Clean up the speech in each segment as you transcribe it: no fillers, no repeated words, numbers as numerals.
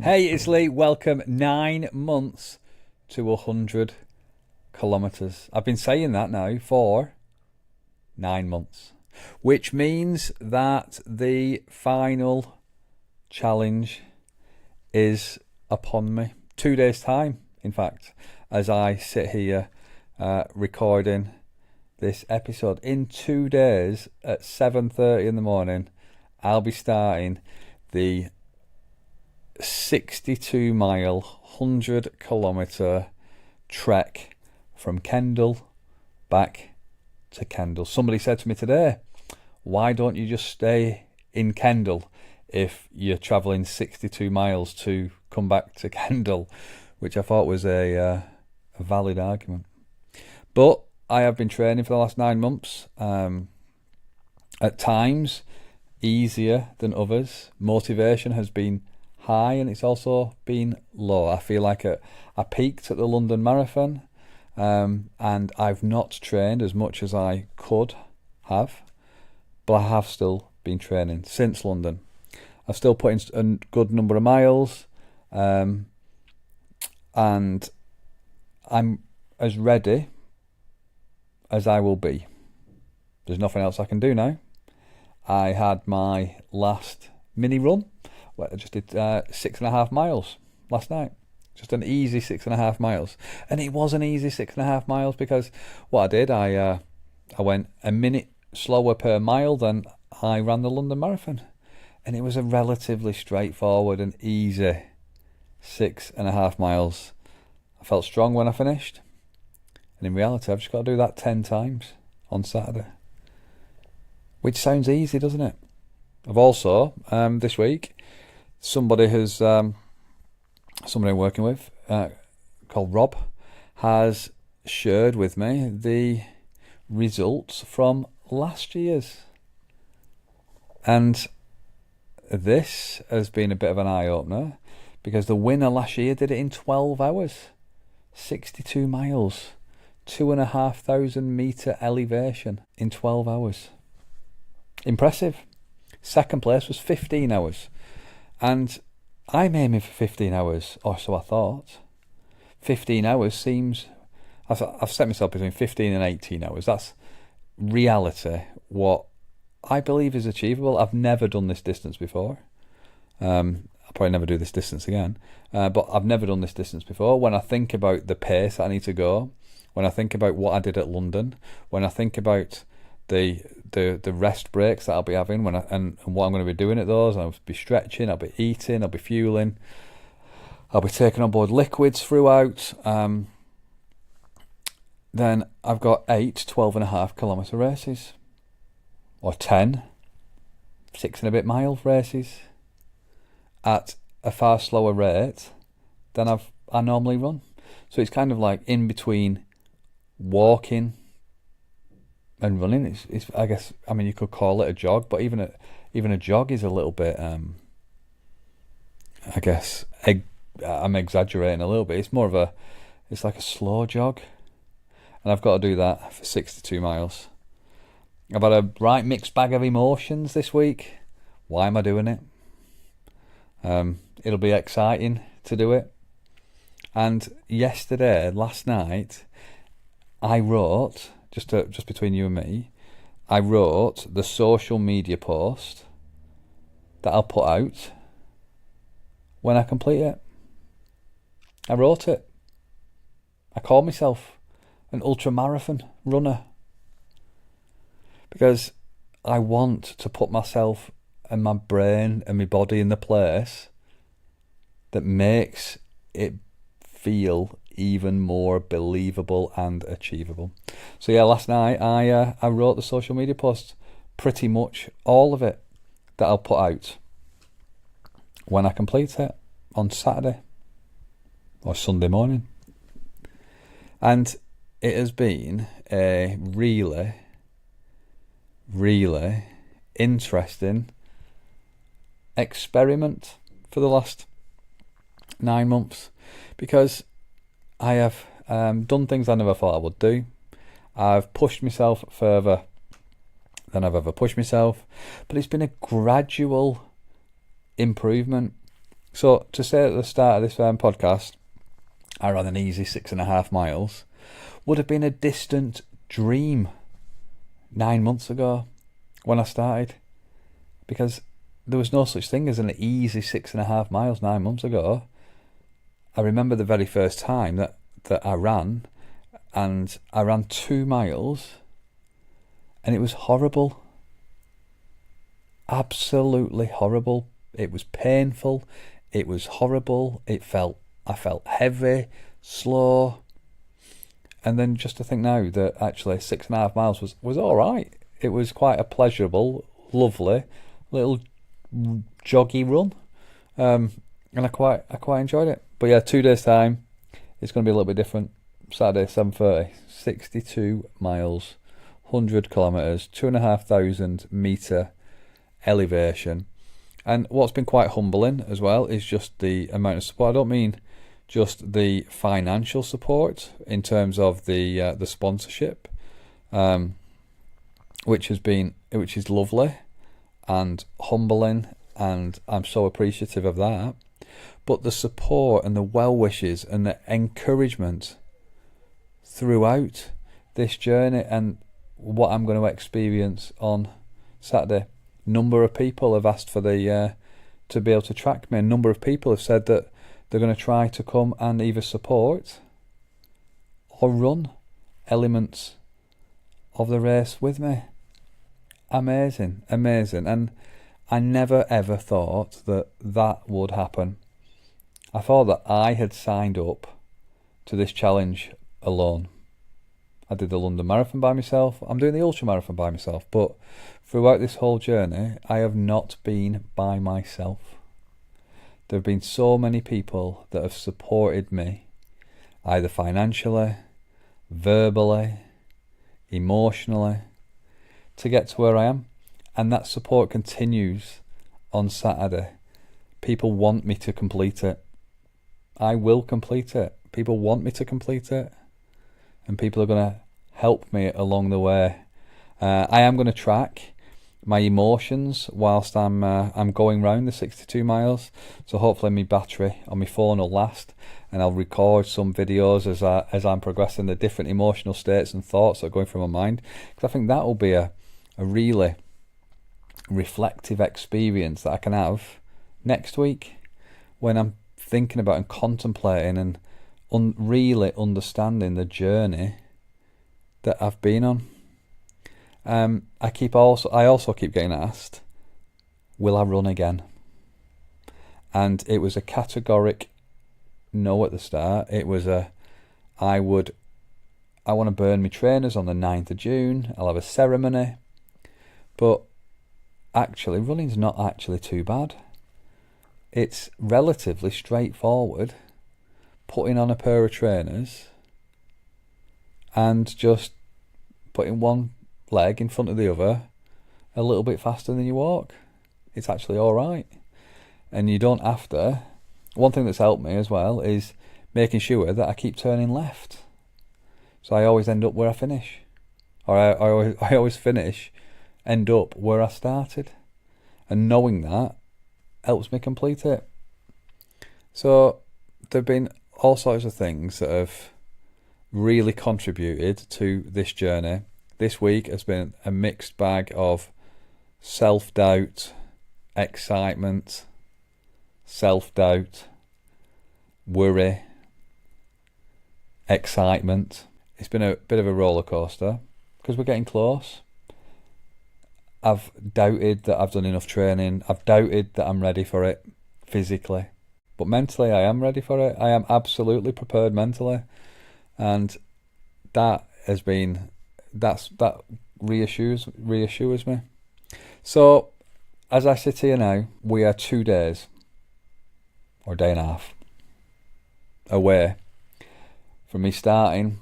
Hey, it's Lee. Welcome. 9 months to 100 kilometers. I've been saying that now for 9 months, which means that the final challenge is upon me. 2 days' time, in fact, as I sit here recording this episode. In 2 days at 7:30 in the morning, I'll be starting the 62-mile, 100-kilometre trek from Kendal back to Kendal. Somebody said to me today, why don't you just stay in Kendal if you're travelling 62 miles to come back to Kendal? Which I thought was a valid argument. But I have been training for the last 9 months. At times, easier than others. Motivation has been high and it's also been low. I feel like I peaked at the London Marathon, and I've not trained as much as I could have, but I have still been training since London. I've still put in a good number of miles, and I'm as ready as I will be. There's nothing else I can do now. I had my last mini run. I just did 6.5 miles last night. Just an easy 6.5 miles. And it was an easy 6.5 miles because what I did, I went a minute slower per mile than I ran the London Marathon. And it was a relatively straightforward and easy 6.5 miles. I felt strong when I finished. And in reality, I've just got to do that 10 times on Saturday. Which sounds easy, doesn't it? I've also, this week, somebody I'm working with, called Rob, has shared with me the results from last year's. And this has been a bit of an eye-opener because the winner last year did it in 12 hours. 62 miles, 2,500 metre elevation in 12 hours. Impressive. Second place was 15 hours. And I'm aiming for 15 hours, or so I thought. 15 hours seems... I've set myself between 15 and 18 hours. That's reality, what I believe is achievable. I've never done this distance before. I'll probably never do this distance again. But I've never done this distance before. When I think about the pace I need to go, when I think about what I did at London, when I think about the rest breaks that I'll be having and what I'm going to be doing at those, I'll be stretching, I'll be eating, I'll be fueling, I'll be taking on board liquids throughout. Then I've got 8 12.5 kilometre races, or 10 6 and a bit mile races at a far slower rate than I normally run. So it's kind of like in between walking and running. It's I guess, I mean, you could call it a jog, but even a jog is a little bit, I guess, I'm exaggerating a little bit. It's more of it's like a slow jog. And I've got to do that for 62 miles. I've had a right mixed bag of emotions this week. Why am I doing it? It'll be exciting to do it. And last night, I wrote, just between you and me, I wrote the social media post that I'll put out when I complete it. I wrote it. I call myself an ultramarathon runner because I want to put myself and my brain and my body in the place that makes it feel even more believable and achievable. So yeah, last night I wrote the social media post, pretty much all of it, that I'll put out when I complete it on Saturday or Sunday morning. And it has been a really, really interesting experiment for the last 9 months, because I have done things I never thought I would do. I've pushed myself further than I've ever pushed myself, but it's been a gradual improvement. So to say at the start of this podcast, I ran an easy 6.5 miles, would have been a distant dream 9 months ago when I started, because there was no such thing as an easy 6.5 miles 9 months ago. I remember the very first time that I ran, and I ran 2 miles, and it was horrible. Absolutely horrible. It was painful. It was horrible. I felt heavy, slow. And then just to think now that actually 6.5 miles was all right. It was quite a pleasurable, lovely little joggy run, and I quite enjoyed it. But yeah, 2 days time, it's going to be a little bit different. Saturday, 7:30, 62 miles, 100 kilometres, 2,500 metre elevation. And what's been quite humbling as well is just the amount of support. I don't mean just the financial support in terms of the sponsorship, which is lovely and humbling, and I'm so appreciative of that. But the support and the well wishes and the encouragement throughout this journey and what I'm going to experience on Saturday. Number of people have asked for to be able to track me. A number of people have said that they're going to try to come and either support or run elements of the race with me. Amazing. And I never ever thought that would happen. I thought that I had signed up to this challenge alone. I did the London Marathon by myself. I'm doing the Ultra Marathon by myself. But throughout this whole journey, I have not been by myself. There have been so many people that have supported me, either financially, verbally, emotionally, to get to where I am. And that support continues on Saturday. People want me to complete it. I will complete it. People want me to complete it. And people are going to help me along the way. I am going to track my emotions whilst I'm going round the 62 miles. So hopefully my battery on my phone will last, and I'll record some videos as I'm progressing, the different emotional states and thoughts that are going through my mind. Because I think that will be a really reflective experience that I can have next week when I'm thinking about and contemplating and really understanding the journey that I've been on. I also keep getting asked, will I run again? And it was a categoric no at the start. It was I want to burn my trainers on the 9th of June. I'll have a ceremony. But actually, running's not actually too bad. It's relatively straightforward. Putting on a pair of trainers and just putting one leg in front of the other a little bit faster than you walk. It's actually all right. And you don't have to. One thing that's helped me as well is making sure that I keep turning left. So I always end up where I finish. Or I always end up where I started. And knowing that helps me complete it. So there have been all sorts of things that have really contributed to this journey. This week has been a mixed bag of self-doubt, excitement, self-doubt, worry, excitement. It's been a bit of a roller coaster because we're getting close. I've doubted that I've done enough training. I've doubted that I'm ready for it physically. But mentally, I am ready for it. I am absolutely prepared mentally. And that reassures me. So, as I sit here now, we are 2 days, or a day and a half, away from me starting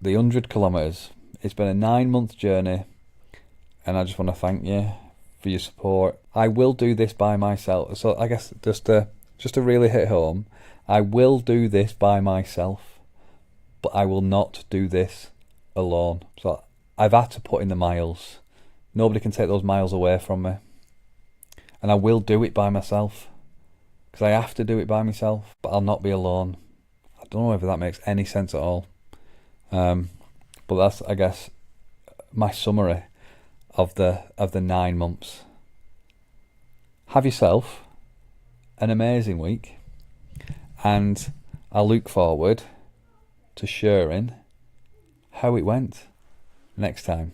the 100 kilometres. It's been a 9-month journey, and I just want to thank you for your support. I will do this by myself. So I guess just to really hit home, I will do this by myself, but I will not do this alone. So I've had to put in the miles. Nobody can take those miles away from me. And I will do it by myself. because I have to do it by myself, but I'll not be alone. I don't know if that makes any sense at all. But that's, I guess, my summary of the 9 months. Have yourself an amazing week, and I look forward to sharing how it went next time.